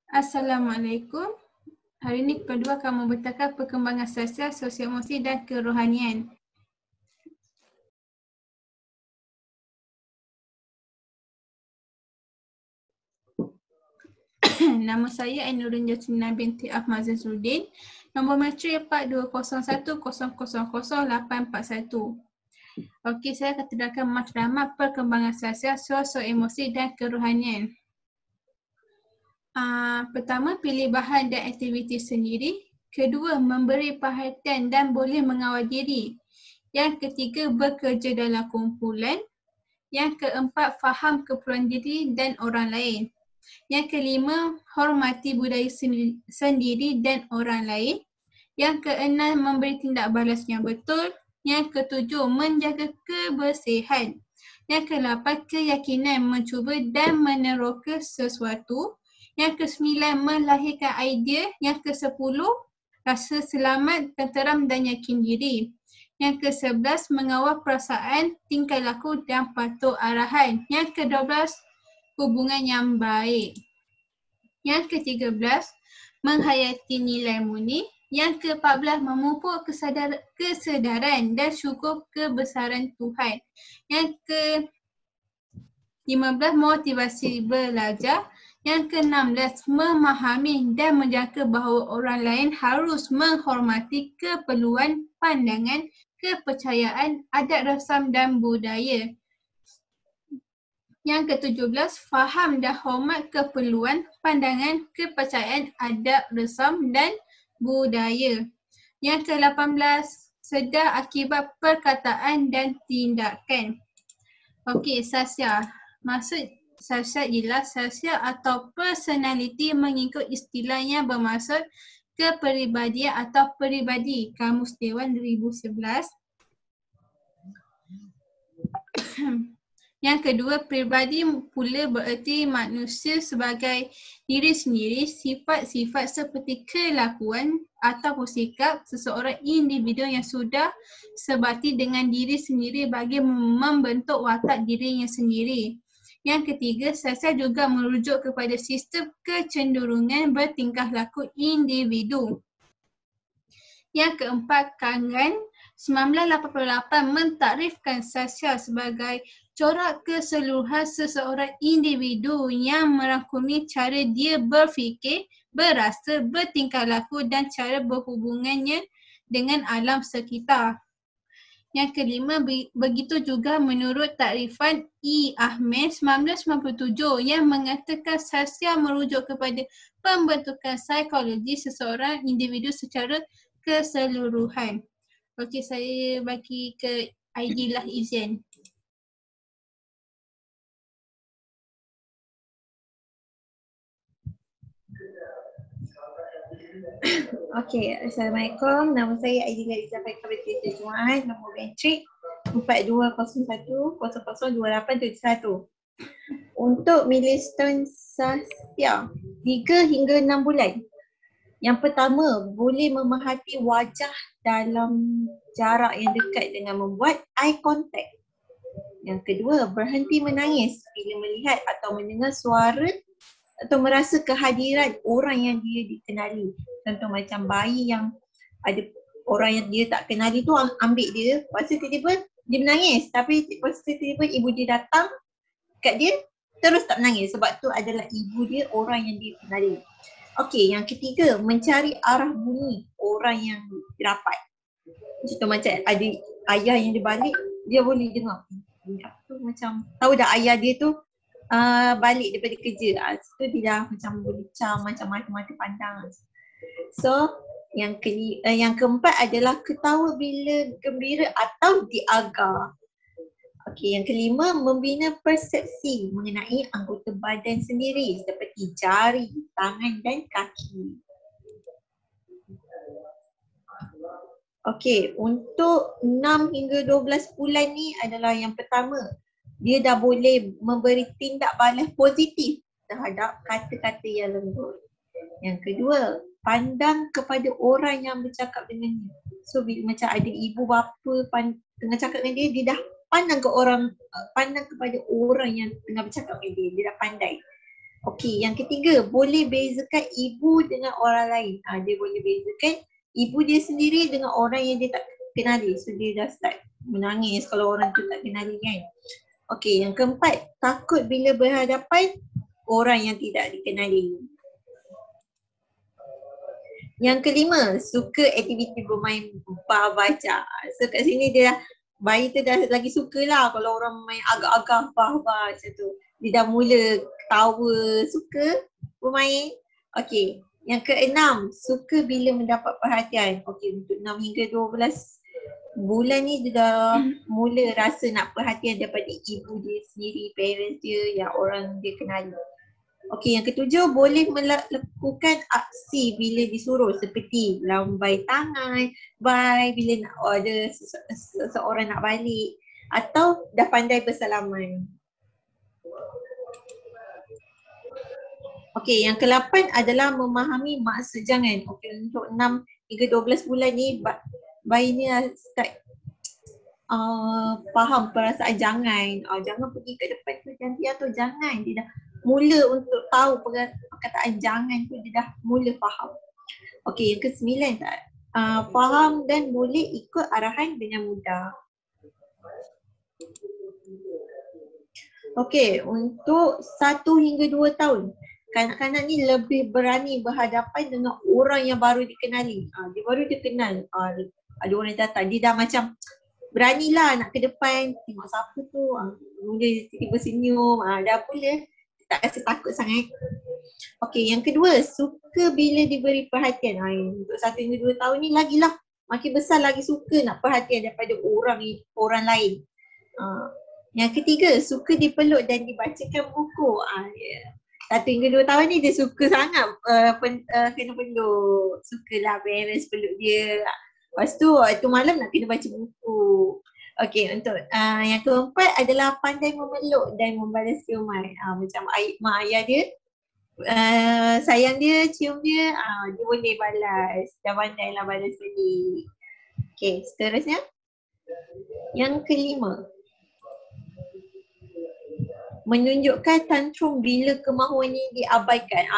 Assalamualaikum. Hari ini kedua akan membentangkan perkembangan sosial, sosial emosi dan kerohanian. Nama saya Ainurin Jasmina binti Ahmad Zazruddin. Nombor matrik 4201000841. Okey, saya akan terangkan matlamat perkembangan sosial, sosial emosi dan kerohanian. Pertama, pilih bahan dan aktiviti sendiri. Kedua, memberi perhatian dan boleh mengawal diri. Yang ketiga, bekerja dalam kumpulan. Yang keempat, faham keperluan diri dan orang lain. Yang kelima, hormati budaya sendiri dan orang lain. Yang keenam, memberi tindak balas yang betul. Yang ketujuh, menjaga kebersihan. Yang ke-8, keyakinan mencuba dan meneroka sesuatu. Yang ke-9, melahirkan idea. Yang ke-10, rasa selamat, tenteram dan yakin diri. Yang ke-11, mengawal perasaan, tingkah laku dan patuh arahan. Yang ke-12, hubungan yang baik. Yang ke-13, menghayati nilai murni. Yang ke-14, memupuk kesedaran dan syukur kebesaran Tuhan. Yang ke-15, motivasi belajar. Yang ke-16, memahami dan menjangka bahawa orang lain harus menghormati keperluan, pandangan, kepercayaan, adat rasam dan budaya. Yang ke-17, faham dan hormat keperluan, pandangan, kepercayaan, adat rasam dan budaya. Yang ke-18, sedar akibat perkataan dan tindakan. Okey, sosial. Maksud sosial ialah sosial atau personality mengikut istilah yang bermaksud kepribadian atau peribadi. Kamus Dewan 2011. Yang kedua, peribadi pula bererti manusia sebagai diri sendiri, sifat-sifat seperti kelakuan atau sikap seseorang individu yang sudah sebati dengan diri sendiri bagi membentuk watak dirinya sendiri. Yang ketiga, sosial juga merujuk kepada sistem kecenderungan bertingkah laku individu. Yang keempat, Kangan 1988 mentakrifkan sosial sebagai corak keseluruhan seseorang individu yang merangkumi cara dia berfikir, berasa, bertingkah laku dan cara berhubungannya dengan alam sekitar. Yang kelima, begitu juga menurut takrifan E. Ahmed 1997 yang mengatakan sosial merujuk kepada pembentukan psikologi seseorang individu secara keseluruhan. Okey, saya bagi ke Aidilah izin. Okey, Assalamualaikum. Nama saya Aidilah Izafai Kabiti Jumaat. Nombor matrik 4201002871. Untuk milestone sosial 3 hingga 6 bulan. Yang pertama, boleh memerhati wajah dalam jarak yang dekat dengan membuat eye contact. Yang kedua, berhenti menangis bila melihat atau mendengar suara atau merasa kehadiran orang yang dia dikenali. Contoh macam bayi yang ada orang yang dia tak kenali tu ambil dia, lepas tu tiba-tiba dia menangis, tapi lepas tu tiba-tiba ibu dia datang kat dia terus tak menangis sebab tu adalah ibu dia, orang yang dia kenali. Okey, yang ketiga, mencari arah bunyi orang yang rapat. Contoh macam ada ayah yang dia balik, dia boleh dengar apa tu, macam tahu dah ayah dia tu balik daripada kerja. So dia dah macam berbincang macam mata-mata pandang. So yang keempat adalah ketawa bila gembira atau diagar. Okey, yang kelima, membina persepsi mengenai anggota badan sendiri seperti jari, tangan dan kaki. Okey, untuk 6 hingga 12 bulan ni adalah yang pertama, dia dah boleh memberi tindak balas positif terhadap kata-kata yang lembut. Yang kedua, pandang kepada orang yang bercakap dengannya. So bila macam ada ibu bapa tengah cakap dengan dia, dia dah pandang kepada orang yang tengah bercakap dengan dia dah pandai. Okey, yang ketiga, boleh bezakan ibu dengan orang lain. Dia boleh bezakan ibu dia sendiri dengan orang yang dia tak kenali. So dia dah start menangis kalau orang tu tak kenali kan. Okey, yang keempat, takut bila berhadapan orang yang tidak dikenali. Yang kelima, suka aktiviti bermain baca. So kat sini dia dah, bayi tu dah lagi suka lah kalau orang main agak-agak bah-bah macam tu. Dia dah mula ketawa, suka bermain. Okey, yang keenam, suka bila mendapat perhatian. Okey, untuk 6 hingga 12 bulan ni dia dah mula rasa nak perhatian daripada ibu dia sendiri, parents dia, yang orang dia kenali. Okey, yang ketujuh, boleh melakukan aksi bila disuruh seperti lambai tangan, bye bila nak order seseorang nak balik, atau dah pandai bersalaman. Okey, yang ke-8 adalah memahami maksud jangan. Okey, untuk 6 hingga 12 bulan ni bayi ni start faham perasaan jangan. Jangan pergi ke depan tu nanti atau jangan. Dia dah mula untuk tahu perkataan jangan tu, dia dah mula faham. Okey, yang ke-9 faham dan boleh ikut arahan dengan mudah. Okey, untuk 1 hingga 2 tahun, kanak-kanak ni lebih berani berhadapan dengan orang yang baru dikenali. Dia baru dikenal, ada orang yang datang, dia dah macam beranilah nak ke depan, tengok siapa tu, mula tiba-tiba senyum, dah boleh, tak rasa takut sangat. Okey, yang kedua, suka bila diberi perhatian. Untuk 1 hingga 2 tahun ni lagilah, makin besar lagi suka nak perhatian daripada orang lain. Yang ketiga, suka dipeluk dan dibacakan buku. 1 hingga 2 tahun ni dia suka sangat kena peluk. Sukalah parents peluk dia. Lepas tu, waktu malam nak kena baca buku. Okey, untuk yang keempat adalah pandai memeluk dan membalas ciuman. Macam mak ayah dia, sayang dia, cium dia, dia boleh balas. Dah pandailah balas balik. Okey, seterusnya. Yang kelima, menunjukkan tantrum bila kemahuan ni diabaikan.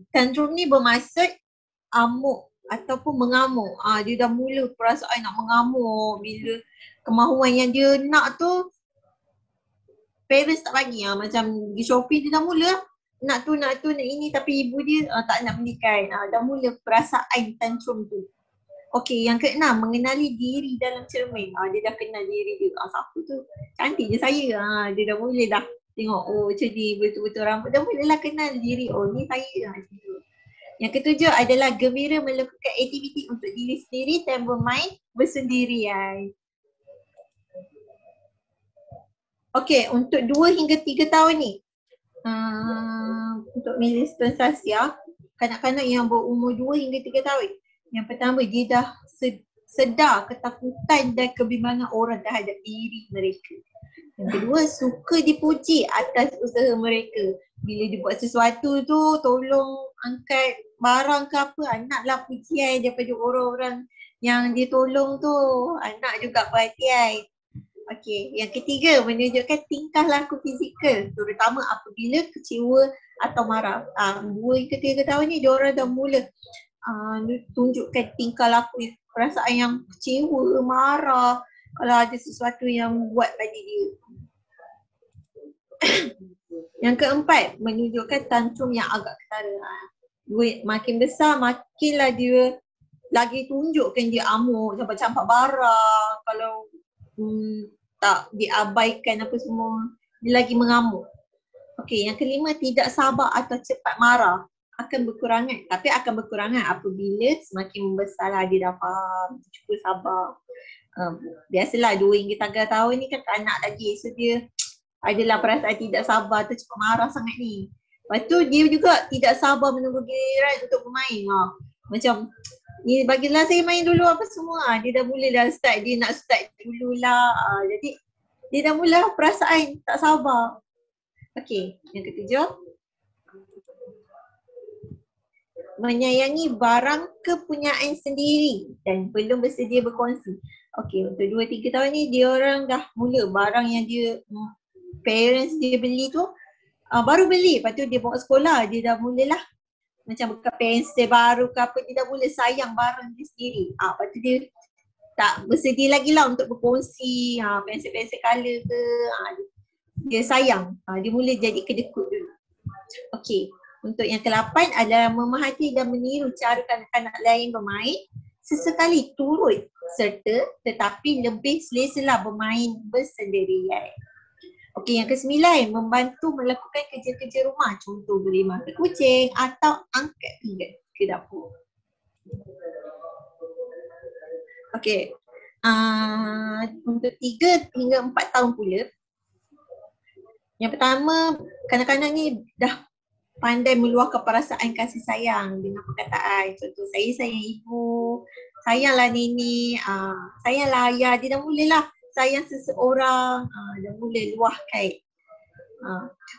Tantrum ni bermaksud amuk ataupun mengamuk. Dia dah mula perasaan nak mengamuk bila kemahuan yang dia nak tu parents tak bagi. Macam di Shopee dia dah mula nak ini, tapi ibu dia tak nak belikan. Dah mula perasaan tantrum tu. Okey, yang keenam, mengenali diri dalam cermin. Dia dah kenal diri dia. Siapa tu? Cantik je saya. Dia dah mula dah tengok, macam ni betul-betul rambut. Dah mulalah kenal diri. Ni saya. Yang ketujuh adalah gembira melakukan aktiviti untuk diri sendiri dan bermain bersendirian. Okey, untuk 2 hingga 3 tahun ni, untuk milestone Sasya, kanak-kanak yang berumur 2 hingga 3 tahun, yang pertama, dia dah sedar ketakutan dan kebimbangan orang terhadap diri mereka. Yang kedua, suka dipuji atas usaha mereka. Bila dia buat sesuatu tu, tolong angkat barang ke apa, naklah pujian daripada orang-orang yang dia tolong tu. Nak juga perhatian. Okey, yang ketiga, menunjukkan tingkah laku fizikal, terutama apabila kecewa atau marah. 2 hingga 3 tahun ni, diorang dah mula tunjukkan tingkah laku perasaan yang kecewa, marah kalau ada sesuatu yang buat pada dia. Yang keempat, menunjukkan tantrum yang agak ketara. Makin besar, makinlah dia lagi tunjukkan dia amuk, campak-campak barang. Kalau tak diabaikan apa semua, dia lagi mengamuk. Okey, yang kelima, tidak sabar atau cepat marah. Akan berkurangan, tapi akan berkurangan apabila semakin membesarlah dia dah faham, cuba sabar. Biasalah 2 hingga 3 tahun ni kan anak lagi, so dia adalah perasaan tidak sabar atau cepat marah sangat ni. Lepas tu dia juga tidak sabar menunggu giliran untuk bermain. Macam, ni bagilah saya main dulu apa semua. Dia dah mula dah start, dia nak start dululah. Jadi dia dah mula perasaan tak sabar. Okey, yang ketujuh, menyayangi barang kepunyaan sendiri dan belum bersedia berkongsi. Okey, untuk 2-3 tahun ni dia orang dah mula barang yang dia parents dia beli tu, baru beli, lepas tu dia bawa sekolah, dia dah mulalah macam buka pensel baru ke apa, dia dah mula sayang barang dia sendiri. Lepas tu dia tak bersedia lagi lah untuk berkongsi pensel-pensel colour ke. Dia sayang, dia mula jadi kedekut dulu. Okey, untuk yang ke-8 adalah memahati dan meniru cara kanak-kanak lain bermain, sesekali turut serta tetapi lebih selesalah bermain bersendirian. Okey, yang ke-9, membantu melakukan kerja-kerja rumah. Contoh beri makan kucing atau angkat piring ke dapur. Okey, untuk 3 hingga 4 tahun pula. Yang pertama, kanak-kanak ni dah pandai meluahkan perasaan kasih sayang dengan perkataan. Contoh, saya sayang ibu, sayanglah nenek, sayanglah ayah. Dia dah mulalah sayang seseorang, dah mula luahkan.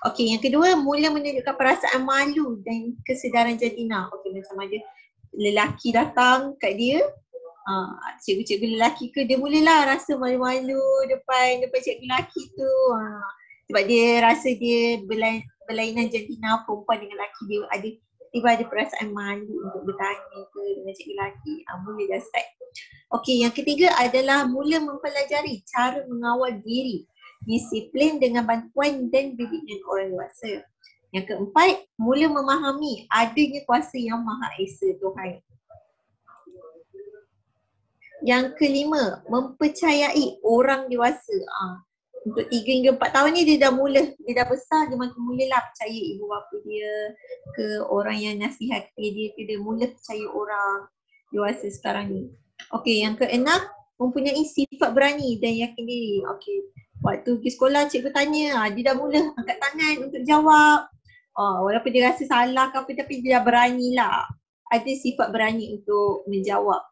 Okey, yang kedua, mula menunjukkan perasaan malu dan kesedaran jantina. Okey, macam ada lelaki datang kat dia, cikgu-cikgu lelaki ke, dia mulalah rasa malu-malu depan cikgu lelaki tu. Sebab dia rasa dia berlainan jantina perempuan dengan lelaki, dia tiba ada perasaan malu untuk bertanya ke dengan cikgu lelaki. Mula dah start. Okey, yang ketiga adalah mula mempelajari cara mengawal diri, disiplin dengan bantuan dan bimbingan orang dewasa. Yang keempat, mula memahami adanya kuasa yang Maha Esa Tuhan. Yang kelima, mempercayai orang dewasa. Untuk 3 hingga 4 tahun ni dia dah besar, dia makin mulalah percaya ibu bapa dia ke, orang yang nasihati dia ke, dia mula percaya orang dewasa sekarang ni. Okey, yang keenam, mempunyai sifat berani dan yakin diri. Okey, waktu pergi sekolah cikgu tanya, dia dah mula angkat tangan untuk jawab. Walaupun dia rasa salah ke apa, tapi dia dah beranilah. Ada sifat berani untuk menjawab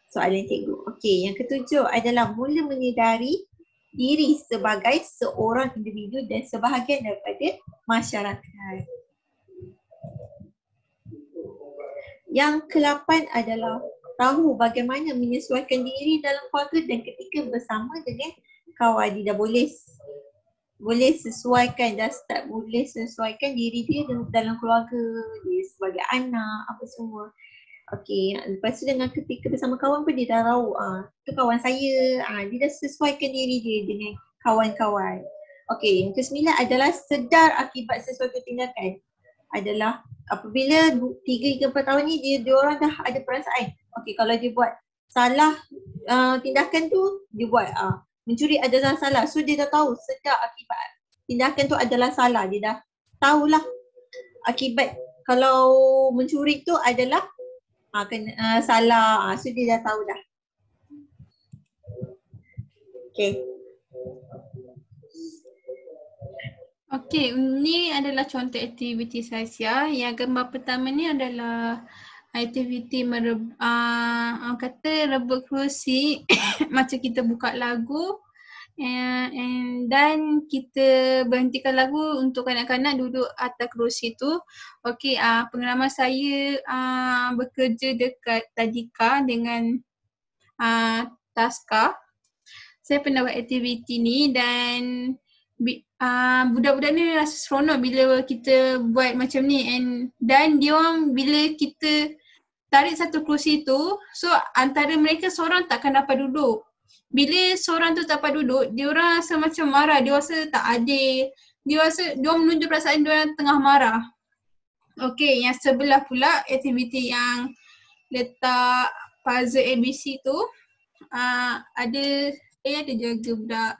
soalan cikgu. Okey, yang ketujuh adalah mula menyedari diri sebagai seorang individu dan sebahagian daripada masyarakat. Yang ke-8 adalah tahu bagaimana menyesuaikan diri dalam keluarga dan ketika bersama dengan kawan. Dia dah boleh sesuaikan, dah start boleh sesuaikan diri dia dalam keluarga dia sebagai anak, apa semua. Okey, lepas tu dengan ketika bersama kawan pun dia dah tahu, tu kawan saya, dia dah sesuaikan diri dia dengan kawan-kawan. Okey, yang ke-9 adalah sedar akibat sesuatu tindakan. Adalah apabila 3 hingga 4 tahun ni dia orang dah ada perasaan. Okey, kalau dia buat salah tindakan tu, dia buat mencuri adalah salah. So dia dah tahu sedar akibat tindakan tu adalah salah. Dia dah tahulah akibat kalau mencuri tu adalah salah. So dia dah tahu dah. Okay. Okey, ini adalah contoh aktiviti Sasia. Yang gambar pertama ni adalah aktiviti rebut kerusi macam kita buka lagu dan kita berhentikan lagu untuk kanak-kanak duduk atas kerusi tu. Okey, pengalaman saya bekerja dekat Tadika dengan Taska. Saya pernah buat aktiviti ni dan budak-budak ni rasa seronok bila kita buat macam ni, dan diorang bila kita tarik satu kerusi tu, so antara mereka seorang takkan dapat duduk. Bila seorang tu tak dapat duduk, diorang rasa macam marah, dia rasa tak adil, diorang menunjuk perasaan diorang tengah marah. Okey, yang sebelah pula aktiviti yang letak puzzle ABC tu, saya ada jaga budak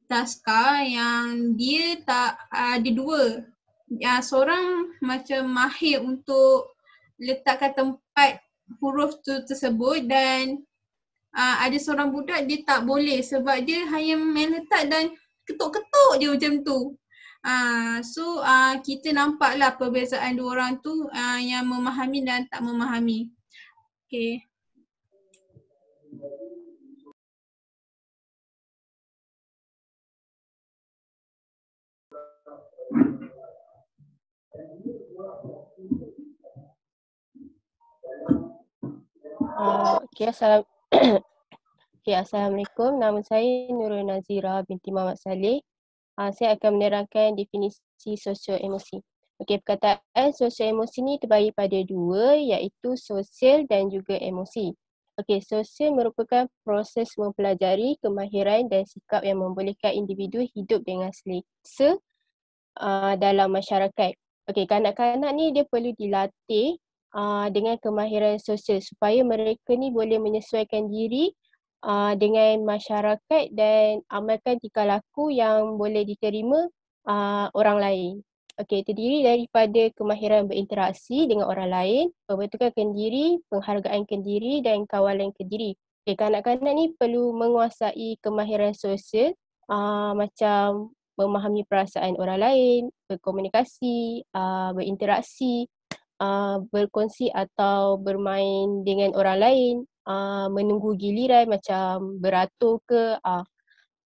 Taska yang dia tak ada dua. Seorang macam mahir untuk letakkan tempat huruf tu tersebut dan ada seorang budak dia tak boleh sebab dia hanya main letak dan ketuk-ketuk je macam tu. So kita nampaklah perbezaan dua orang tu yang memahami dan tak memahami. Okay. Assalamualaikum. Nama saya Nurul Nazira binti Muhammad Saleh. Saya akan menerangkan definisi sosio-emosi. Okey, perkataan sosio-emosi ni terbagi pada dua, iaitu sosial dan juga emosi. Okey, sosial merupakan proses mempelajari kemahiran dan sikap yang membolehkan individu hidup dengan selesa dalam masyarakat. Okey, kanak-kanak ni dia perlu dilatih dengan kemahiran sosial supaya mereka ni boleh menyesuaikan diri dengan masyarakat dan amalkan tingkah laku yang boleh diterima orang lain. Okey, terdiri daripada kemahiran berinteraksi dengan orang lain, pembentukan kendiri, penghargaan kendiri dan kawalan kendiri. Okey, kanak-kanak ni perlu menguasai kemahiran sosial macam memahami perasaan orang lain, berkomunikasi, berinteraksi, berkongsi atau bermain dengan orang lain, menunggu giliran macam beratur ke,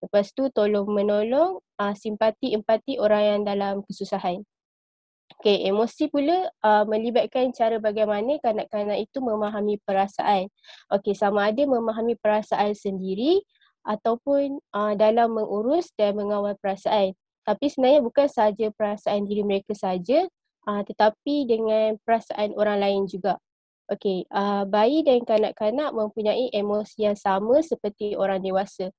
lepas tu tolong menolong, simpati empati orang yang dalam kesusahan. Okey, emosi pula melibatkan cara bagaimana kanak-kanak itu memahami perasaan. Okey, sama ada memahami perasaan sendiri ataupun dalam mengurus dan mengawal perasaan. Tapi sebenarnya bukan sahaja perasaan diri mereka saja, tetapi dengan perasaan orang lain juga. Okey, bayi dan kanak-kanak mempunyai emosi yang sama seperti orang dewasa.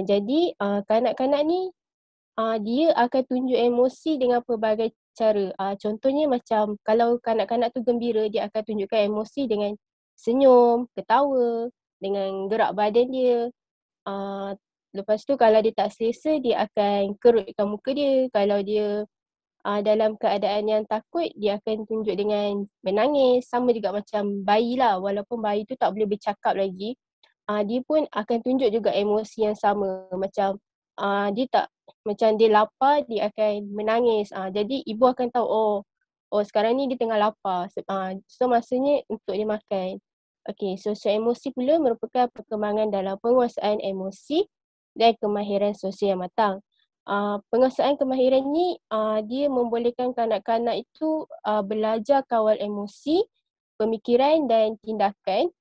Jadi kanak-kanak ni dia akan tunjuk emosi dengan pelbagai cara. Contohnya macam kalau kanak-kanak tu gembira, dia akan tunjukkan emosi dengan senyum, ketawa, dengan gerak badan dia. Lepas tu kalau dia tak selesa, dia akan kerutkan muka dia. Kalau dia dalam keadaan yang takut, dia akan tunjuk dengan menangis. Sama juga macam bayi lah, walaupun bayi tu tak boleh bercakap lagi, dia pun akan tunjuk juga emosi yang sama. Macam dia tak, macam dia lapar, dia akan menangis. Jadi ibu akan tahu, oh sekarang ni dia tengah lapar. So masanya untuk dia makan. Okey, sosial emosi pula merupakan perkembangan dalam penguasaan emosi dan kemahiran sosial yang matang. Penguasaan kemahiran ni dia membolehkan kanak-kanak itu belajar kawal emosi, pemikiran dan tindakan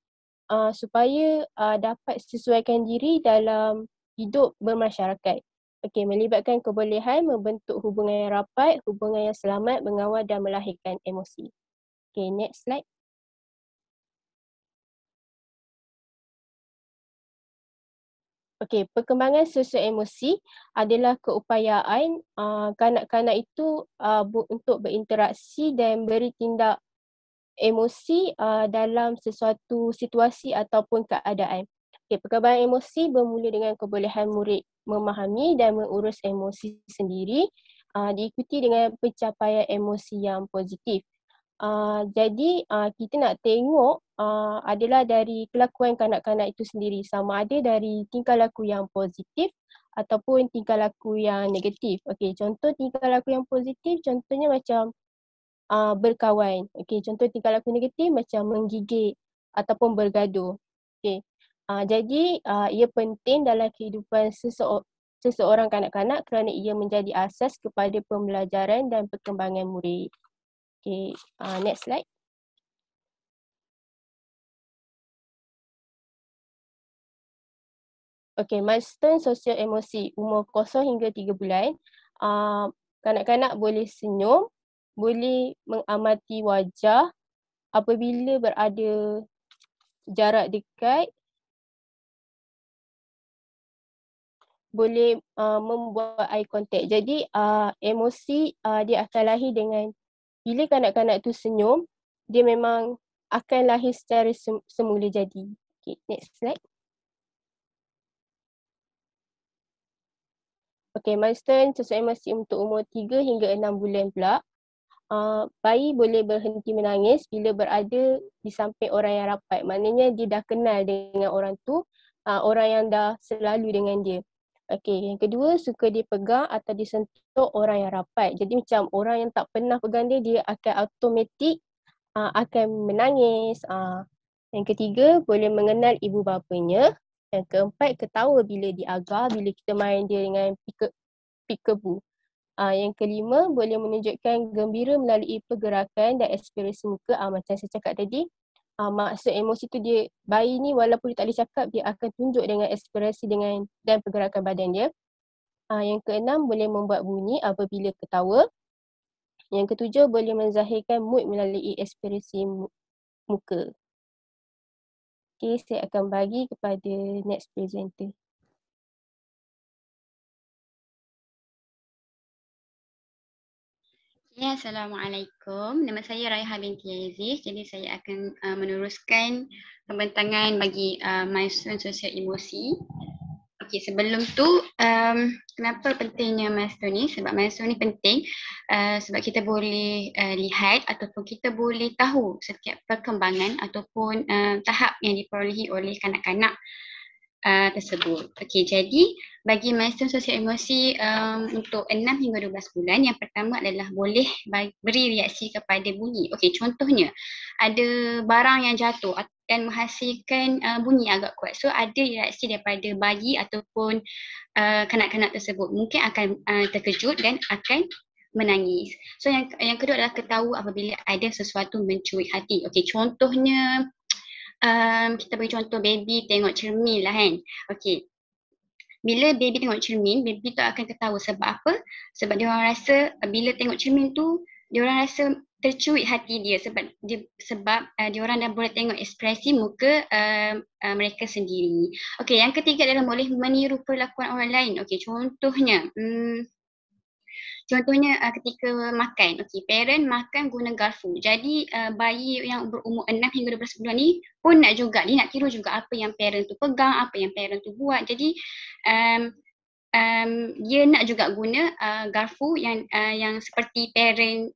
supaya dapat sesuaikan diri dalam hidup bermasyarakat. Okey, melibatkan kebolehan membentuk hubungan yang rapat, hubungan yang selamat, mengawal dan melahirkan emosi. Okey, next slide. Okey, perkembangan sosial emosi adalah keupayaan kanak-kanak itu untuk berinteraksi dan beri tindak emosi dalam sesuatu situasi ataupun keadaan. Okay, perkembangan emosi bermula dengan kebolehan murid memahami dan mengurus emosi sendiri, diikuti dengan pencapaian emosi yang positif. Jadi kita nak tengok adalah dari kelakuan kanak-kanak itu sendiri, sama ada dari tingkah laku yang positif ataupun tingkah laku yang negatif. Okey, contoh tingkah laku yang positif contohnya macam berkawan. Okey, contoh tingkah laku negatif macam menggigit ataupun bergaduh. Okey. Jadi ia penting dalam kehidupan seseorang kanak-kanak kerana ia menjadi asas kepada pembelajaran dan perkembangan murid. Okey, next slide. Okey, milestone sosial emosi umur 0 hingga 3 bulan. Kanak-kanak boleh senyum, boleh mengamati wajah apabila berada jarak dekat, boleh membuat eye contact. Jadi emosi dia akan lahir dengan bila kanak-kanak tu senyum, dia memang akan lahir secara semula jadi. Okay, next slide. Okay, milestone sosial emosi untuk umur 3 hingga 6 bulan pula. Bayi boleh berhenti menangis bila berada di samping orang yang rapat. Maknanya dia dah kenal dengan orang tu, orang yang dah selalu dengan dia. Okey, yang kedua, suka dipegang atau disentuh orang yang rapat. Jadi macam orang yang tak pernah pegang dia, dia akan automatik akan menangis. Yang ketiga, boleh mengenal ibu bapanya. Yang keempat, ketawa bila diagar, bila kita main dia dengan peekaboo. Yang kelima, boleh menunjukkan gembira melalui pergerakan dan ekspresi muka. Macam saya cakap tadi, maksud emosi tu dia, bayi ni walaupun dia tak boleh cakap, dia akan tunjuk dengan ekspresi dan pergerakan badan dia. Yang keenam, boleh membuat bunyi apabila ketawa. Yang ketujuh, boleh menzahirkan mood melalui ekspresi muka. Okay, saya akan bagi kepada next presenter. Ya, Assalamualaikum. Nama saya Raiha binti Aziz. Jadi saya akan meneruskan pembentangan bagi milestone sosial emosi. Okey, sebelum tu kenapa pentingnya milestone ni? Sebab milestone ni penting sebab kita boleh lihat ataupun kita boleh tahu setiap perkembangan ataupun tahap yang diperolehi oleh kanak-kanak tersebut. Okey, jadi bagi milestone sosial emosi untuk 6 hingga 12 bulan, yang pertama adalah boleh beri reaksi kepada bunyi. Okey, contohnya ada barang yang jatuh dan menghasilkan bunyi agak kuat. So ada reaksi daripada bayi ataupun kanak-kanak tersebut. Mungkin akan terkejut dan akan menangis. So yang kedua adalah ketawa apabila ada sesuatu mencuri hati. Okey, contohnya kita bagi contoh baby tengok cermin lah kan. Okey. Bila baby tengok cermin, baby tu akan ketawa. Sebab apa? Sebab dia orang rasa bila tengok cermin tu, dia orang rasa tercuit hati dia sebab dia orang dah boleh tengok ekspresi muka mereka sendiri. Okey, yang ketiga adalah boleh meniru perlakuan orang lain. Okey, contohnya ketika makan, okey, parent makan guna garfu. Jadi bayi yang berumur 6 hingga 12 bulan ni pun nak juga, dia nak tiru juga apa yang parent tu pegang, apa yang parent tu buat. Jadi dia nak juga guna garfu yang seperti parent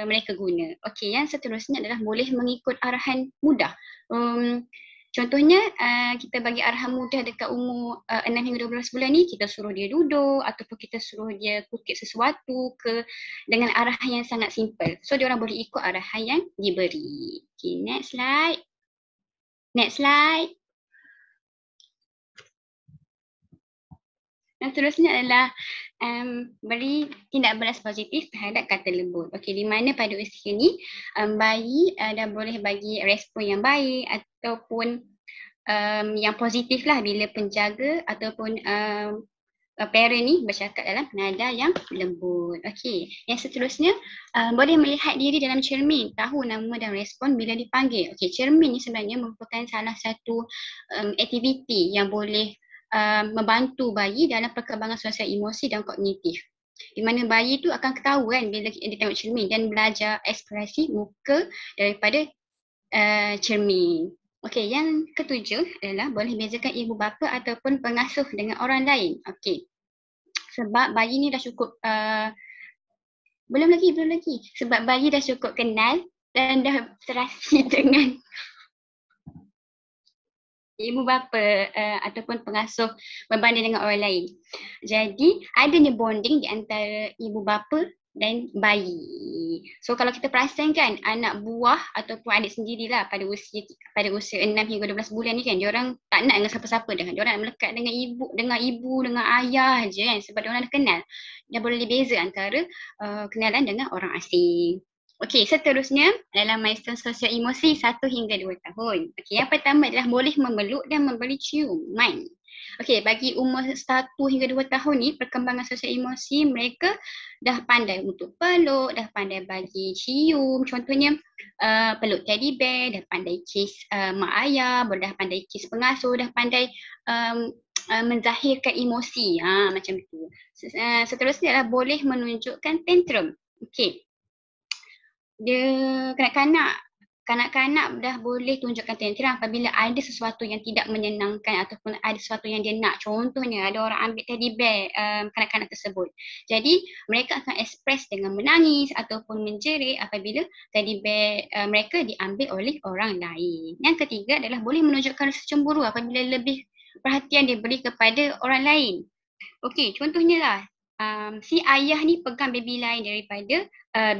mereka guna. Okey, yang seterusnya adalah boleh mengikut arahan mudah. Contohnya kita bagi arahan mudah dekat umur 6 hingga 12 bulan ni, kita suruh dia duduk ataupun kita suruh dia kukit sesuatu dengan arahan yang sangat simple. So dia orang boleh ikut arahan yang diberi. Okay, next slide. Next slide. Dan seterusnya adalah beri tindak balas positif terhadap kata lembut. Okey, di mana pada usia ni bayi dah boleh bagi respon yang baik ataupun yang positif lah bila penjaga ataupun parent ni bercakap dalam nada yang lembut. Okey, yang seterusnya boleh melihat diri dalam cermin, tahu nama dan respon bila dipanggil. Okey, cermin ni sebenarnya merupakan salah satu aktiviti yang boleh membantu bayi dalam perkembangan sosial emosi dan kognitif. Di mana bayi tu akan ketahuan bila dia tengok cermin dan belajar ekspresi muka daripada cermin. Okey, yang ketujuh adalah boleh bezakan ibu bapa ataupun pengasuh dengan orang lain. Okey. Sebab bayi ni dah cukup belum lagi. Sebab bayi dah cukup kenal dan dah terasi dengan ibu bapa ataupun pengasuh berbanding dengan orang lain. Jadi adanya bonding di antara ibu bapa dan bayi. So kalau kita perasan kan, anak buah ataupun adik sendirilah pada usia 6 hingga 12 bulan ni kan, diorang tak nak dengan siapa-siapa dah. Diorang nak melekat dengan ibu, dengan ayah je kan, sebab diorang dah kenal. Dah boleh beza antara kenalan dengan orang asing. Okey, seterusnya adalah milestone sosial emosi 1 hingga 2 tahun. Okey, yang pertama adalah boleh memeluk dan memberi ciuman. Okey, bagi umur 1 hingga 2 tahun ni, perkembangan sosial emosi mereka dah pandai untuk peluk, dah pandai bagi cium. Contohnya peluk teddy bear, dah pandai kiss mak ayah, dah pandai kiss pengasuh, dah pandai menzahirkan emosi. Macam tu. Seterusnya adalah boleh menunjukkan tantrum. Okey. Dia kanak-kanak dah boleh tunjukkan tantrum apabila ada sesuatu yang tidak menyenangkan ataupun ada sesuatu yang dia nak. Contohnya ada orang ambil teddy bear kanak-kanak tersebut. Jadi mereka akan ekspres dengan menangis ataupun menjerit apabila teddy bear mereka diambil oleh orang lain. Yang ketiga adalah boleh menunjukkan rasa cemburu apabila lebih perhatian diberi kepada orang lain. Okey, contohnya lah si ayah ni pegang baby lain daripada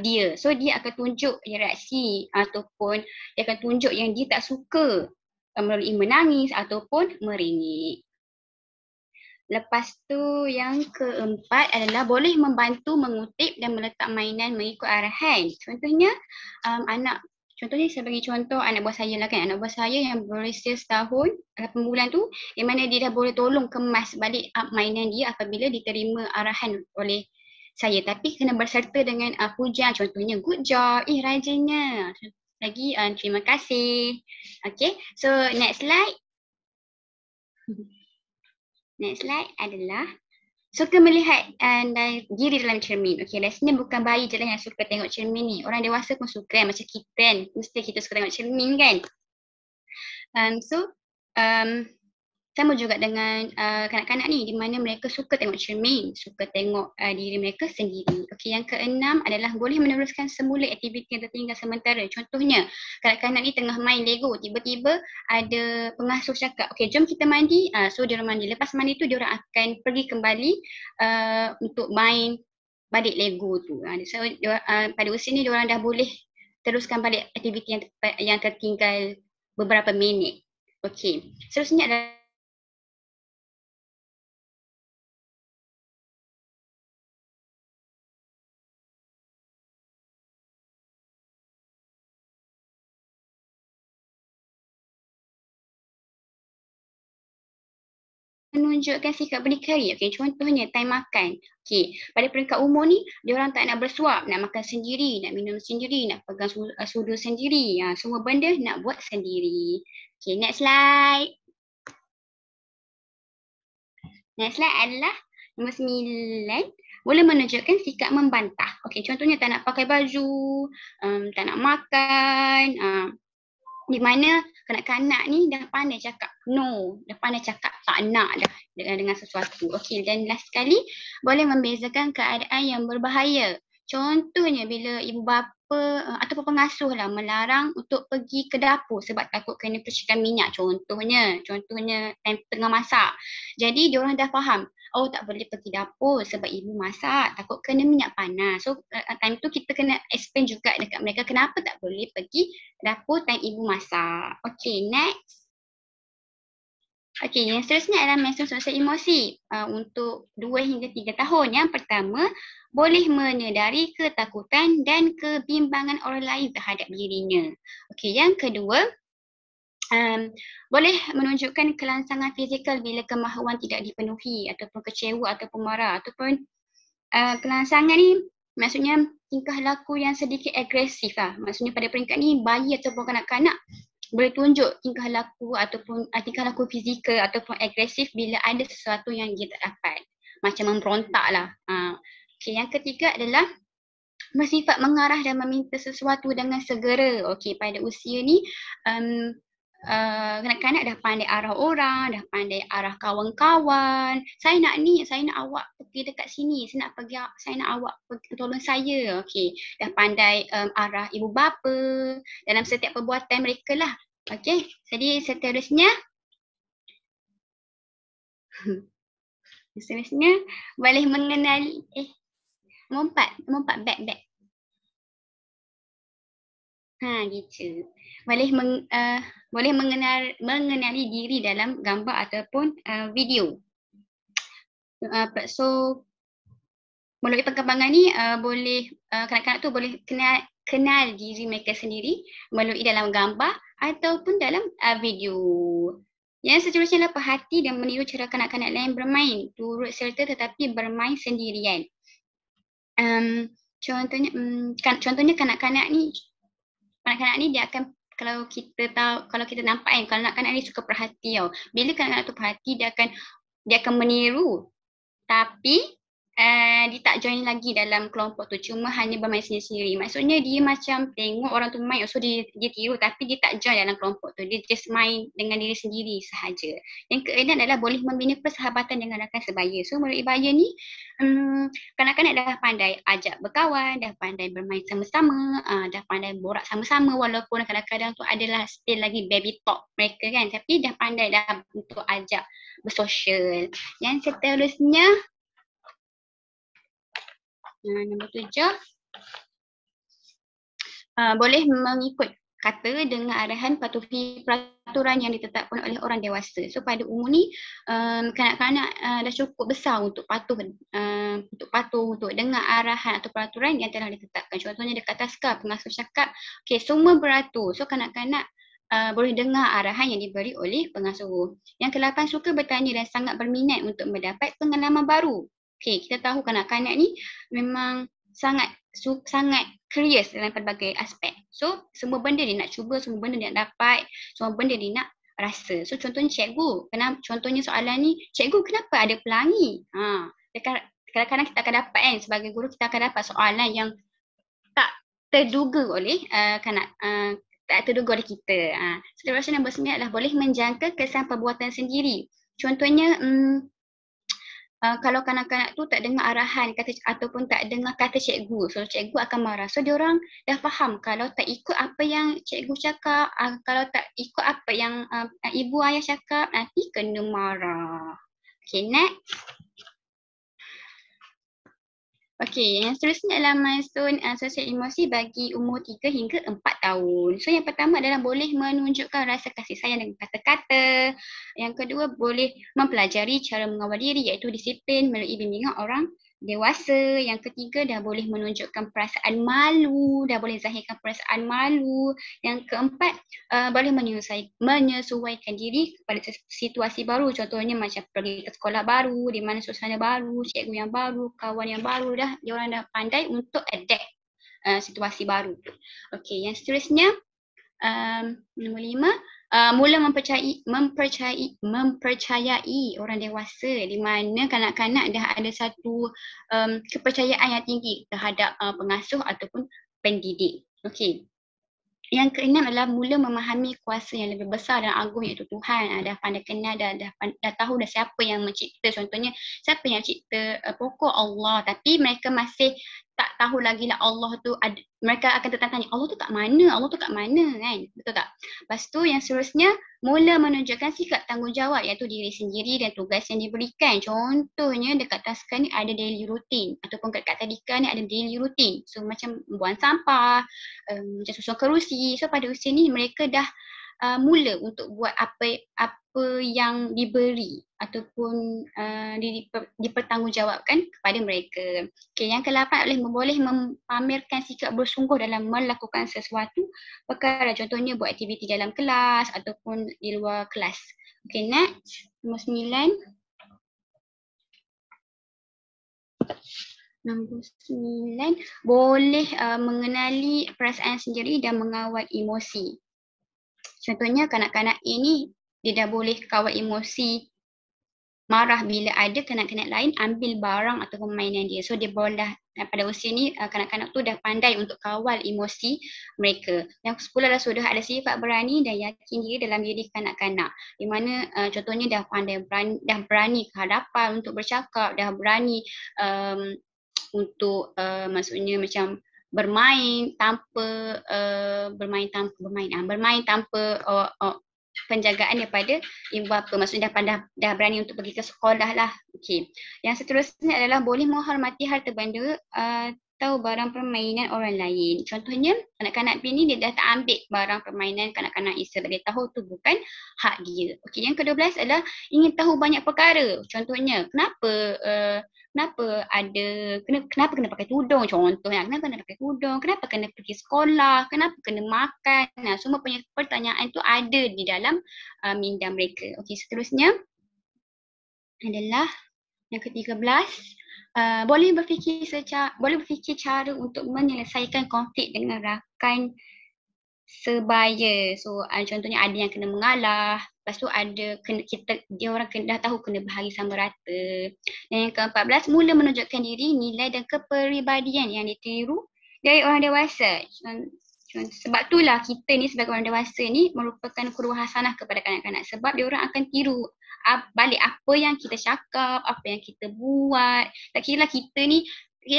dia. So dia akan tunjuk reaksi ataupun dia akan tunjuk yang dia tak suka melalui menangis ataupun meringik. Lepas tu yang keempat adalah boleh membantu mengutip dan meletak mainan mengikut arahan. Contohnya Contohnya saya bagi contoh anak buah saya lah kan. Anak buah saya yang berusia setahun, 8 bulan tu, yang mana dia dah boleh tolong kemas balik mainan dia apabila diterima arahan oleh saya. Tapi kena berserta dengan pujian. Contohnya, good job, rajinnya. Lagi, terima kasih. Okay, so next slide. Next slide adalah suka melihat diri dalam cermin. Okay, rasanya bukan bayi je lah yang suka tengok cermin ni. Orang dewasa pun suka kan. Macam kita kan. Mesti kita suka tengok cermin kan. Sama juga dengan kanak-kanak ni di mana mereka suka tengok cermin, suka tengok diri mereka sendiri. Okey, yang keenam adalah boleh meneruskan semula aktiviti yang tertinggal sementara. Contohnya, kanak-kanak ni tengah main Lego, tiba-tiba ada pengasuh cakap, okey jom kita mandi. So dia orang mandi. Lepas mandi tu dia orang akan pergi kembali untuk main balik Lego tu. So pada usia ni dia orang dah boleh teruskan balik aktiviti yang tertinggal beberapa minit. Okey. Seterusnya adalah menunjukkan sikap berdikari. Okey, contohnya time makan. Okey, pada peringkat umur ni dia orang tak nak bersuap, nak makan sendiri, nak minum sendiri, nak pegang sudu sendiri. Semua benda nak buat sendiri. Okey, next slide. Next slide adalah nombor 9. Boleh menunjukkan sikap membantah. Okey, contohnya tak nak pakai baju, tak nak makan, di mana kanak-kanak ni dah pandai cakap no, dah pandai cakap tak nak dah dengan sesuatu. Okey, dan last sekali boleh membezakan keadaan yang berbahaya. Contohnya bila ibu bapa ataupun pengasuh lah melarang untuk pergi ke dapur sebab takut kena percikan minyak. Contohnya time tengah masak. Jadi diorang dah faham, oh tak boleh pergi dapur sebab ibu masak, takut kena minyak panas. So time tu kita kena explain juga dekat mereka kenapa tak boleh pergi dapur time ibu masak. Okay, next. Okay, yang seterusnya adalah mainstream sosial emosi untuk 2 hingga 3 tahun. Yang pertama, boleh menyedari ketakutan dan kebimbangan orang lain terhadap dirinya. Okay, yang kedua, boleh menunjukkan kelangsangan fizikal bila kemahuan tidak dipenuhi ataupun kecewa ataupun marah ataupun kelangsangan ni maksudnya tingkah laku yang sedikit agresif lah. Maksudnya pada peringkat ni bayi ataupun kanak-kanak boleh tunjuk tingkah laku ataupun tingkah laku fizikal ataupun agresif bila ada sesuatu yang dia tak dapat. Macam memberontak lah. Okay, yang ketiga adalah bersifat mengarah dan meminta sesuatu dengan segera. Okay, pada usia ni kanak-kanak dah pandai arah orang, dah pandai arah kawan-kawan. Saya nak ni, saya nak awak pergi dekat sini, saya nak awak pergi tolong saya. Okey, dah pandai arah ibu bapa dalam setiap perbuatan mereka lah. Okey, jadi seterusnya boleh mengenali Nombor 4 back. Gitu. Boleh mengenali diri dalam gambar ataupun video. So melalui perkembangan ni boleh kanak-kanak tu boleh kenal diri mereka sendiri melalui dalam gambar ataupun dalam video. Yang seterusnya adalah perhati dan meniru cara kanak-kanak lain bermain, turut serta tetapi bermain sendirian. Contohnya kanak-kanak ni dia akan, kalau kita nampak kan, kanak-kanak ni suka perhati tau. Bila kanak-kanak tu perhati, dia akan meniru, tapi dia tak join lagi dalam kelompok tu, cuma hanya bermain sendiri-sendiri. Maksudnya dia macam tengok orang tu main, so dia tiru, tapi dia tak join dalam kelompok tu, dia just main dengan diri sendiri sahaja. Yang keenam adalah boleh membina persahabatan dengan rakan sebaya. So melalui baya ni kanak-kanak dah pandai ajak berkawan, dah pandai bermain sama-sama, dah pandai borak sama-sama, walaupun kadang-kadang tu adalah still lagi baby talk mereka kan, tapi dah pandai dah untuk ajak bersosial. Yang seterusnya nombor 7, boleh mengikut kata dengan arahan patuhi peraturan yang ditetapkan oleh orang dewasa. So pada umur ni kanak-kanak dah cukup besar untuk patuh untuk patuh, untuk dengar arahan atau peraturan yang telah ditetapkan. Contohnya dekat taska, pengasuh cakap, okey, semua beratur. So kanak-kanak boleh dengar arahan yang diberi oleh pengasuh. Yang ke-8, suka bertanya dan sangat berminat untuk mendapat pengalaman baru. Okey, kita tahu kanak-kanak ni memang sangat curious dalam pelbagai aspek. So semua benda dia nak cuba, semua benda dia nak dapat, semua benda dia nak rasa. So contohnya cikgu, contohnya soalan ni, cikgu kenapa ada pelangi? Kadang-kadang kita akan dapat kan, sebagai guru kita akan dapat soalan yang tak terduga oleh tak terduga oleh kita. Seterusnya nombor 9 adalah boleh menjangka kesan perbuatan sendiri. Contohnya kalau kanak-kanak tu tak dengar arahan ataupun tak dengar kata cikgu, so cikgu akan marah. So diorang dah faham kalau tak ikut apa yang cikgu cakap, kalau tak ikut apa yang ibu ayah cakap, nanti kena marah. Okay, next. Okey, yang seterusnya adalah milestone sosial emosi bagi umur 3 hingga 4 tahun. So yang pertama adalah boleh menunjukkan rasa kasih sayang dengan kata-kata. Yang kedua, boleh mempelajari cara mengawal diri iaitu disiplin melalui bimbingan orang dewasa. Yang ketiga, dah boleh menunjukkan perasaan malu, dah boleh zahirkan perasaan malu. Yang keempat, boleh menyesuaikan diri kepada situasi baru. Contohnya macam pergi ke sekolah baru, di mana suasana baru, cikgu yang baru, kawan yang baru, diorang dah pandai untuk adapt situasi baru. Okey, yang seterusnya nombor 5, mula mempercayai orang dewasa, di mana kanak-kanak dah ada satu kepercayaan yang tinggi terhadap pengasuh ataupun pendidik. Okey. Yang keenam adalah mula memahami kuasa yang lebih besar dan agung iaitu Tuhan. Dah pandai kenal, dah tahu dah siapa yang mencipta. Contohnya siapa yang cipta pokok, Allah. Tapi mereka masih tak tahu lagi lah Allah tu ada. Mereka akan tertanya, Allah tu kat mana? Allah tu kat mana kan? Betul tak? Lepas tu yang seterusnya, mula menunjukkan sikap tanggungjawab iaitu diri sendiri dan tugas yang diberikan. Contohnya dekat taska ni ada daily routine ataupun dekat tadika ni ada daily routine. So macam buang sampah, macam susun kerusi. So pada usia ni mereka dah mula untuk buat apa yang diberi ataupun dipertanggungjawabkan kepada mereka. Okay, yang ke-8 boleh memamerkan sikap bersungguh dalam melakukan sesuatu perkara. Contohnya buat aktiviti dalam kelas ataupun di luar kelas. Okay, next. Nombor 9. Nombor 9, boleh mengenali perasaan sendiri dan mengawal emosi. Contohnya kanak-kanak ini dia dah boleh kawal emosi marah bila ada kanak-kanak lain ambil barang ataupun mainan dia. So dia boleh pada usia ni kanak-kanak tu dah pandai untuk kawal emosi mereka. Yang 10 adalah sudah ada sifat berani dan yakin diri dalam diri kanak-kanak. Di mana contohnya dah berani ke hadapan untuk bercakap, dah berani untuk maksudnya macam bermain tanpa penjagaan daripada ibu bapa. Maksudnya dah berani untuk pergi ke sekolah lah. Okey. Yang seterusnya adalah boleh menghormati harta benda atau barang permainan orang lain. Contohnya kanak-kanak ni dia dah tak ambil barang permainan kanak-kanak Isa. Dia tahu tu bukan hak dia. Okey, yang ke-12 adalah ingin tahu banyak perkara. Contohnya kenapa kena pakai tudung, contohnya kenapa kena pakai tudung, kenapa kena pergi sekolah, kenapa kena makan. Nah, semua pertanyaan tu ada di dalam minda mereka. Okey, seterusnya adalah yang ke-13, boleh berfikir cara untuk menyelesaikan konflik dengan rakan sebaya. So contohnya ada yang kena mengalah, lepas tu ada dia orang dah tahu kena bahagi sama rata. Dan yang ke-14, mula menunjukkan diri, nilai dan kepribadian yang ditiru dari orang dewasa. Sebab itulah kita ni sebagai orang dewasa ni merupakan qudwah hasanah kepada kanak-kanak, sebab dia orang akan tiru balik apa yang kita cakap, apa yang kita buat. Tak kira lah kita ni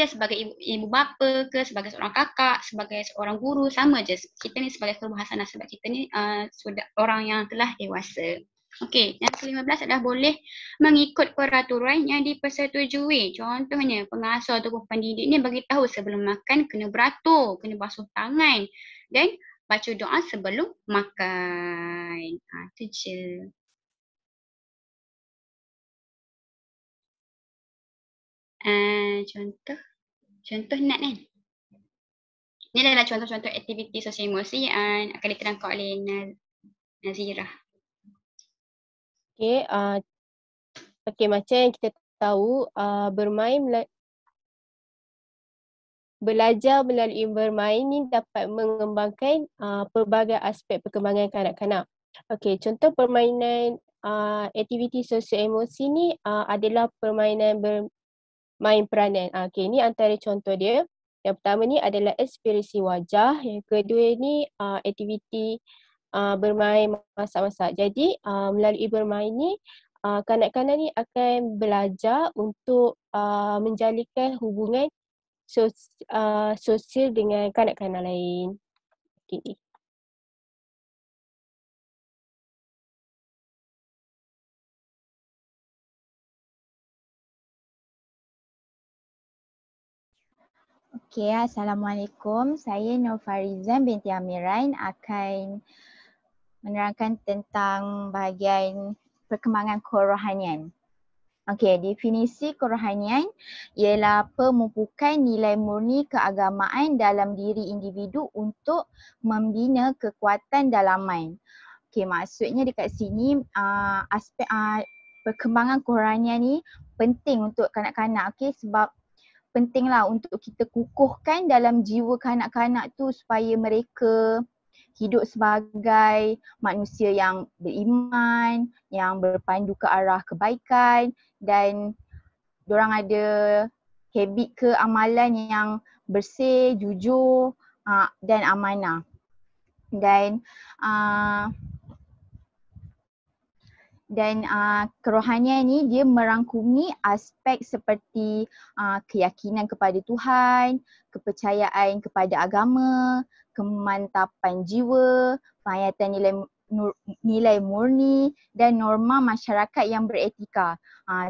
sebagai ibu bapa ke, sebagai seorang kakak, sebagai seorang guru, sama je. Kita ni sebagai qudwah hasanah sebab kita ni sudah orang yang telah dewasa. Okey, yang ke-15 adalah boleh mengikut peraturan yang dipersetujui. Contohnya pengasuh ataupun pendidik ni bagi tahu sebelum makan kena beratur, kena basuh tangan dan baca doa sebelum makan. Itu je. Contoh Nat kan. Ini adalah contoh-contoh aktiviti sosial emosi yang akan diterangkan oleh Nazirah. Okay, macam yang kita tahu, belajar melalui bermain ni dapat mengembangkan pelbagai aspek perkembangan kanak-kanak. Okey, contoh permainan aktiviti sosial emosi ni adalah permainan bermain peranan. Okey, ni antara contoh dia. Yang pertama ni adalah ekspresi wajah. Yang kedua ni aktiviti bermain masak-masak. Jadi melalui bermain ni kanak-kanak ni akan belajar untuk menjalinkan hubungan sosial dengan kanak-kanak lain. Okay. Okay, Assalamualaikum. Saya Nur Farizan binti Amirain akan menerangkan tentang bahagian perkembangan kerohanian. Okey, definisi kerohanian ialah pemupukan nilai murni keagamaan dalam diri individu untuk membina kekuatan dalaman. Okey, maksudnya dekat sini aspek perkembangan kerohanian ni penting untuk kanak-kanak, okey, sebab pentinglah untuk kita kukuhkan dalam jiwa kanak-kanak tu supaya mereka hidup sebagai manusia yang beriman, yang berpandu ke arah kebaikan dan diorang ada habit ke amalan yang bersih, jujur dan amanah. Dan kerohanian ni dia merangkumi aspek seperti keyakinan kepada Tuhan, kepercayaan kepada agama, kemantapan jiwa, penghayatan nilai murni dan norma masyarakat yang beretika.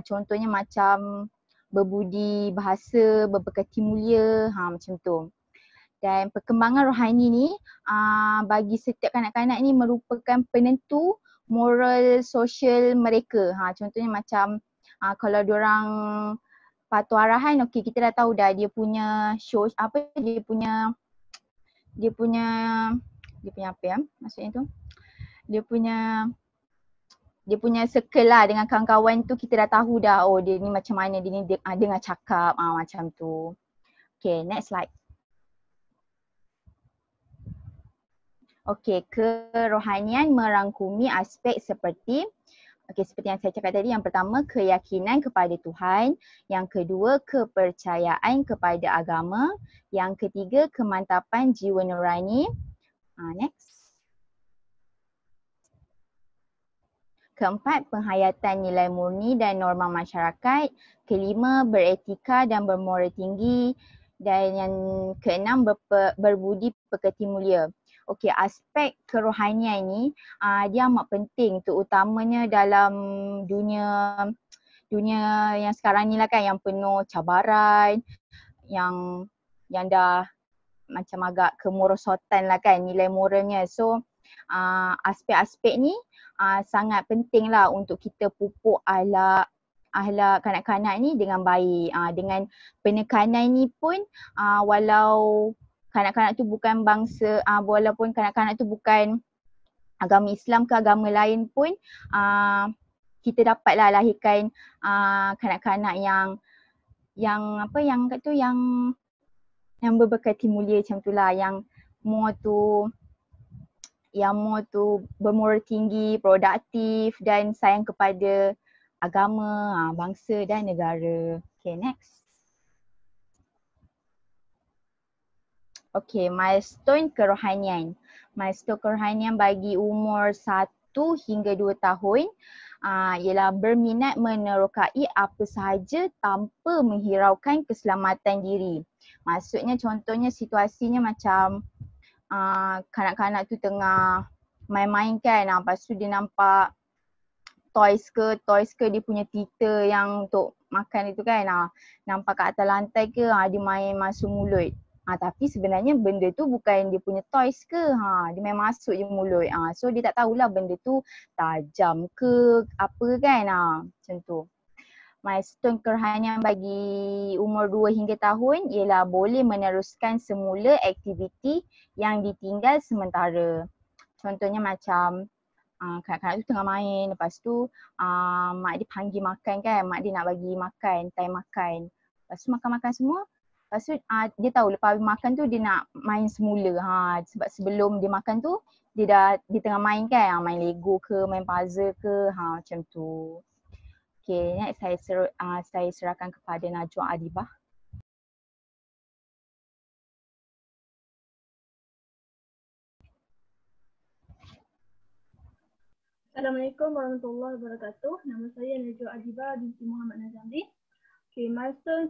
Contohnya macam berbudi bahasa, berpekerti mulia, macam tu. Dan perkembangan rohani ni bagi setiap kanak-kanak ni merupakan penentu moral sosial mereka. Contohnya macam kalau diorang patuh arahan, okey, kita dah tahu dah dia punya show dia punya apa ya maksudnya tu, dia punya circle lah dengan kawan-kawan tu, kita dah tahu dah, oh dia ni macam mana, dia ni dengar cakap macam tu. Okay, next slide. Okay, kerohanian merangkumi aspek seperti seperti yang saya cakap tadi. Yang pertama, keyakinan kepada Tuhan. Yang kedua, kepercayaan kepada agama. Yang ketiga, kemantapan jiwa nurani. Next. Keempat, penghayatan nilai murni dan norma masyarakat. Kelima, beretika dan bermoral tinggi. Dan yang keenam, berbudi pekerti mulia. Okey, aspek kerohanian ini dia amat penting, terutamanya dalam dunia yang sekarang ni lah kan, yang penuh cabaran, yang dah macam agak kemerosotan lah kan nilai moralnya. So aspek-aspek ni sangat penting lah untuk kita pupuk ahlak kanak-kanak ni dengan baik. Dengan penekanan ni pun walau kanak-kanak tu bukan bangsa, walaupun kanak-kanak tu bukan agama Islam ke agama lain pun, kita dapatlah lahirkan kanak-kanak yang berberkati mulia macam tu lah, yang more tu bermoral tinggi, produktif dan sayang kepada agama, bangsa dan negara. Okay, next. Okay, milestone kerohanian. Milestone kerohanian bagi umur 1 hingga 2 tahun ialah berminat menerokai apa sahaja tanpa menghiraukan keselamatan diri. Maksudnya contohnya situasinya macam kanak-kanak tu tengah main-main kan, lepas tu dia nampak toys ke dia punya titer yang untuk makan itu kan, nampak kat atas lantai ke, dia main masuk mulut. Tapi sebenarnya benda tu bukan dia punya toys ke, dia main masuk je mulut. So dia tak tahulah benda tu tajam ke apa kan, macam tu. Milestone kerohanian bagi umur 2 hingga tahun ialah boleh meneruskan semula aktiviti yang ditinggal sementara. Contohnya macam kanak-kanak tu tengah main, lepas tu mak dia panggil makan kan, mak dia nak bagi makan, time makan. Lepas tu makan-makan semua, lepas tu dia tahu lepas makan tu dia nak main semula. Sebab sebelum dia makan tu dia tengah main kan, main Lego ke, main puzzle ke, macam tu. Okay, next saya serahkan kepada Najwa Adibah. Assalamualaikum warahmatullahi wabarakatuh. Nama saya Najwa Adibah binti Muhammad Nazamli. Okay, milestone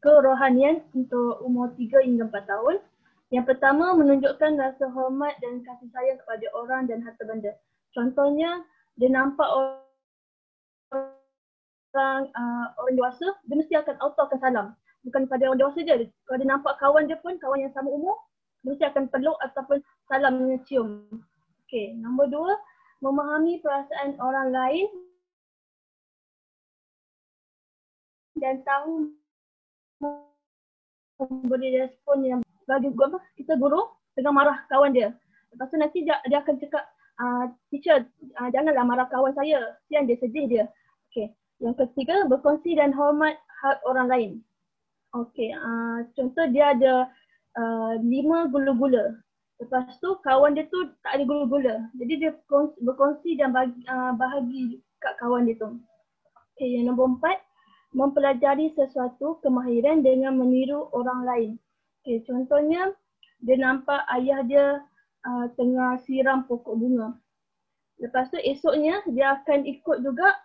kerohanian untuk umur 3 hingga 4 tahun. Yang pertama, menunjukkan rasa hormat dan kasih sayang kepada orang dan harta benda. Contohnya, dia nampak orang dewasa, dia mesti akan akan salam. Bukan pada orang dewasa je. Kalau dia nampak kawan dia pun, kawan yang sama umur, dia mesti akan peluk ataupun salam dengan cium. Okay, nombor 2, memahami perasaan orang lain dan tahu memberi respon yang bagi kita guru tengah marah kawan dia. Lepas tu nanti dia akan cakap, teacher janganlah marah kawan saya, sian dia, sedih dia. Okay. Yang ketiga, berkongsi dan hormat hak orang lain. Okay, contoh dia ada 5 gula-gula. Lepas tu kawan dia tu tak ada gula-gula. Jadi dia berkongsi dan bahagi kat kawan dia tu. Okay, yang nombor 4, mempelajari sesuatu kemahiran dengan meniru orang lain. Okay, contohnya dia nampak ayah dia tengah siram pokok bunga. Lepas tu esoknya dia akan ikut juga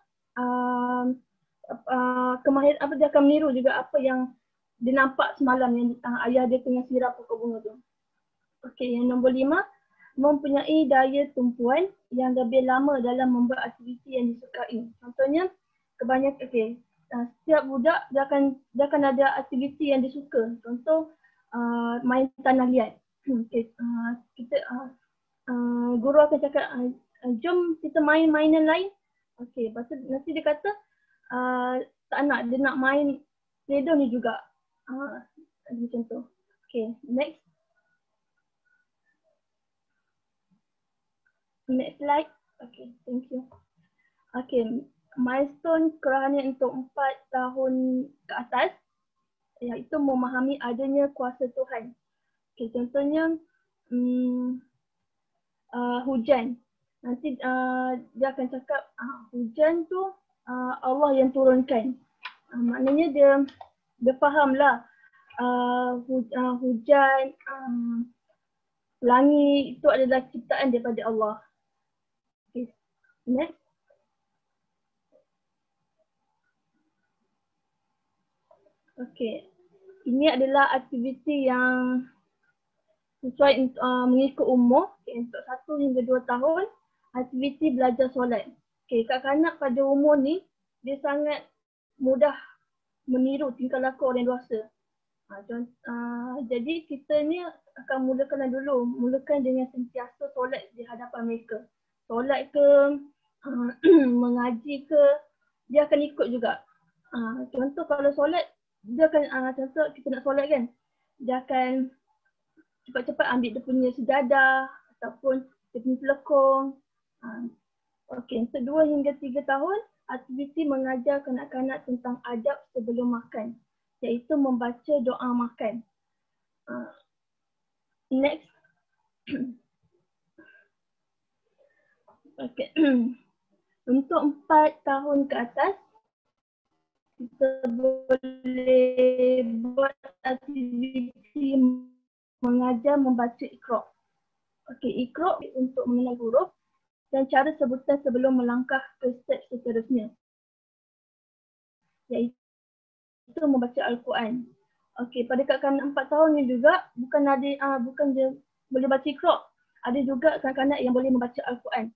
kemahiran dia akan meniru juga apa yang dia nampak semalam yang ayah dia tengah siram pokok bunga tu. Okey, yang nombor 5, mempunyai daya tumpuan yang lebih lama dalam membuat aktiviti yang disukai. Contohnya kebanyakan setiap budak dia akan ada aktiviti yang disuka. Contoh main tanah liat. Okay. Guru akan cakap jom kita main mainan lain. Okey, lepas tu nanti dia kata tak nak, dia nak main Play-Doh ni juga. Macam tu. Okey, next. Next slide. Okay, thank you. Okay, milestone kerohanian untuk 4 tahun ke atas iaitu memahami adanya kuasa Tuhan. Okay, contohnya hujan. Nanti dia akan cakap hujan tu Allah yang turunkan. Maknanya dia fahamlah hujan, langit itu adalah ciptaan daripada Allah. Okay. Next. Okay. Ini adalah aktiviti yang sesuai mengikut umur. Okay. Untuk 1 hingga 2 tahun, aktiviti belajar solat. Okay. Kanak-kanak pada umur ni, dia sangat mudah meniru tingkah laku orang dewasa. Jadi kita ni akan mulakan dengan sentiasa solat di hadapan mereka. Solat ke, mengaji ke, dia akan ikut juga. Contoh kalau solat, dia akan, contoh kita nak solat kan, dia akan cepat-cepat ambil dia punya sejadah ataupun dia punya telekong. Okey, untuk 2 hingga 3 tahun, aktiviti mengajar kanak-kanak tentang adab sebelum makan, iaitu membaca doa makan. Next. Okay. Untuk 4 tahun ke atas, kita boleh buat aktiviti mengajar membaca Iqra. Okay, Iqra untuk mengenal huruf dan cara sebutan sebelum melangkah ke step seterusnya, iaitu membaca Al-Quran. Okey, pada kanak-kanak 4 tahun ni juga bukan je boleh baca Iqra, ada juga kanak-kanak yang boleh membaca Al-Quran.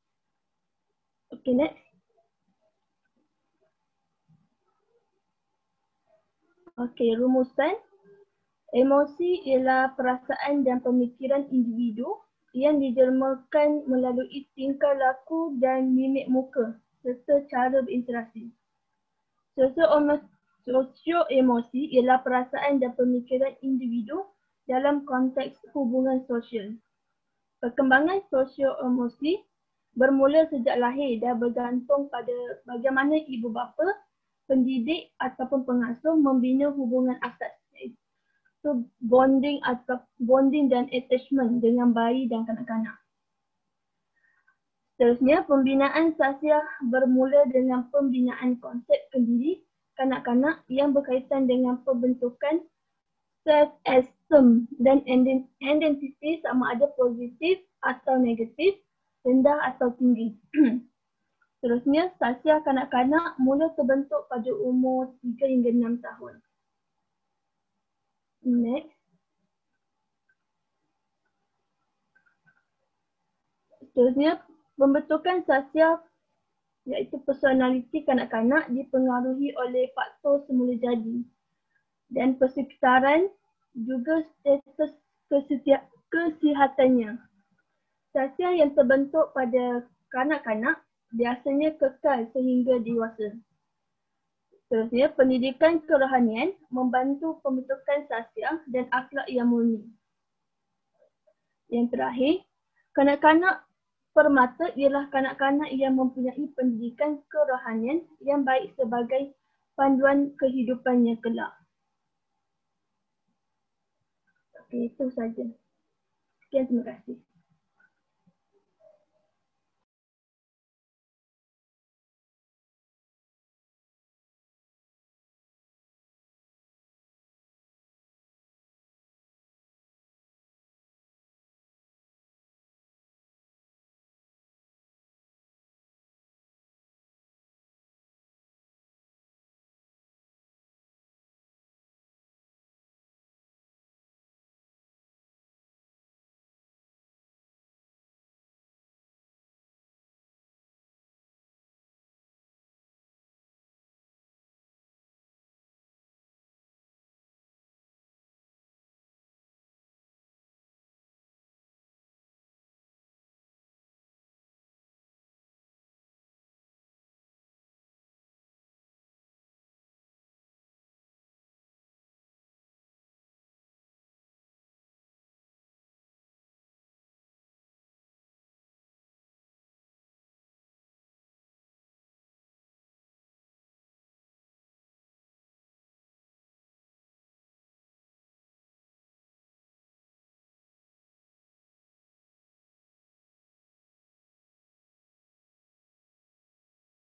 Okey, next. Okey, rumusan. Emosi ialah perasaan dan pemikiran individu yang dijelmakan melalui tingkah laku dan mimik muka serta cara berinteraksi. Sosio-emosi ialah perasaan dan pemikiran individu dalam konteks hubungan sosial. Perkembangan sosio-emosi bermula sejak lahir dan bergantung pada bagaimana ibu bapa, pendidik ataupun pengasuh membina hubungan asas, iaitu bonding dan attachment dengan bayi dan kanak-kanak. Seterusnya, pembinaan sasiah bermula dengan pembinaan konsep kendiri kanak-kanak yang berkaitan dengan pembentukan self-esteem dan identiti sama ada positif atau negatif, rendah atau tinggi. Seterusnya, sasiah kanak-kanak mula terbentuk pada umur 3 hingga 6 tahun. Next. Seterusnya, pembentukan sasiah iaitu personaliti kanak-kanak dipengaruhi oleh faktor semula jadi dan persekitaran juga status kesihatannya. Sasiah yang terbentuk pada kanak-kanak biasanya kekal sehingga dewasa. Seterusnya, pendidikan kerohanian membantu pembentukan sasiah dan akhlak yang murni. Yang terakhir, kanak-kanak permata ialah kanak-kanak yang mempunyai pendidikan kerohanian yang baik sebagai panduan kehidupannya kelak. Okey, itu saja. Sekian, terima kasih.